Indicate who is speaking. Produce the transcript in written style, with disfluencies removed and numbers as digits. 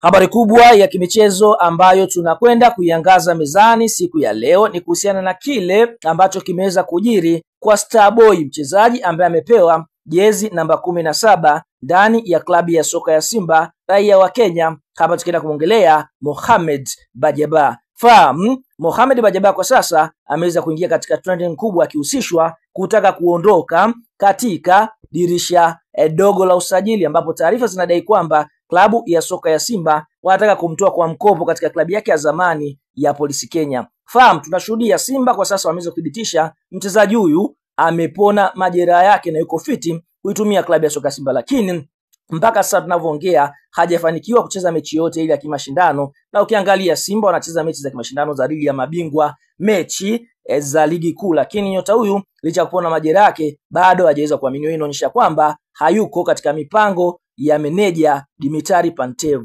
Speaker 1: Habari kubwa ya kimichezo ambayo tunakwenda kuiangaza mezani siku ya leo ni kuhusiana na kile ambacho kimeweza kujiri kwa Starboy, mchezaji ambaye amepewa jezi namba 17 ndani ya klabu ya soka ya Simba, raia wa Kenya. Hapa tukienda kumwongelea Mohamed Bajaba. Mohamed Bajaba kwa sasa ameweza kuingia katika trending kubwa, akihusishwa kutaka kuondoka katika dirisha dogo la usajili, ambapo taarifa zinadai kwamba klabu ya soka ya Simba wanataka kumtoa kwa mkopo katika klabu yake ya zamani ya Polisi Kenya. Tunashuhudia Simba kwa sasa wameweza kudhibitisha mchezaji huyu amepona majeraha yake na yuko fiti kuitumia klabu ya soka ya Simba, lakini mpaka sasa tunavyoongea hajafanikiwa kucheza mechi yote ile ya kimashindano. Na ukiangalia Simba wanacheza mechi za kimashindano za ligi ya mabingwa, mechi za ligi kuu, lakini nyota huyu licha kupona majeraha yake bado hajaweza kuaminiwa. Inaonyesha kwamba hayuko katika mipango ya meneja Dimitri Pantev.